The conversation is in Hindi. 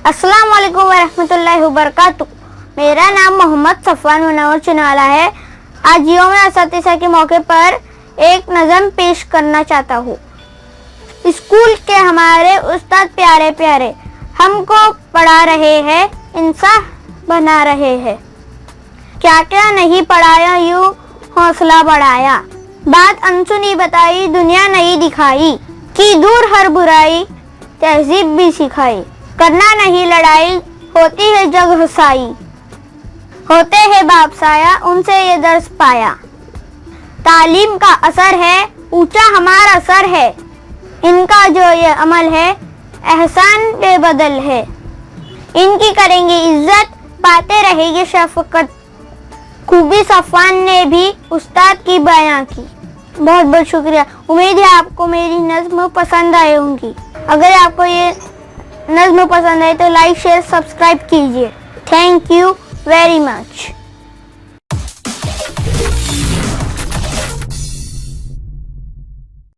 अस्सलाम वालेकुम वरहमतुल्लाहि वबरकातुह। मेरा नाम मोहम्मद सफ़वान मुनव्वर चुनाला है। आज यौम असातिज़ा के मौके पर एक नज़म पेश करना चाहता हूँ। स्कूल के हमारे उस्ताद प्यारे प्यारे हमको पढ़ा रहे हैं, इंसान बना रहे हैं। क्या क्या नहीं पढ़ाया, यूँ हौसला बढ़ाया। बात अनसुनी बताई, दुनिया नहीं दिखाई, की दूर हर बुराई, तहजीब भी सिखाई। करना नहीं लड़ाई, होती है जग हसाई, होते हैं बाप साया, उनसे ये दर्स पाया। तालीम का असर है, ऊंचा हमारा सर है, इनका जो ये अमल है, एहसान बेबदल है। इनकी करेंगे इज्जत, पाते रहेंगे शफ़क़त। खूबी सफ़वान ने भी उस्ताद की बयां की। बहुत बहुत शुक्रिया। उम्मीद है आपको मेरी नज़्म पसंद आई होंगी। अगर आपको ये नज़्म पसंद आए तो लाइक शेयर सब्सक्राइब कीजिए। Thank you very much.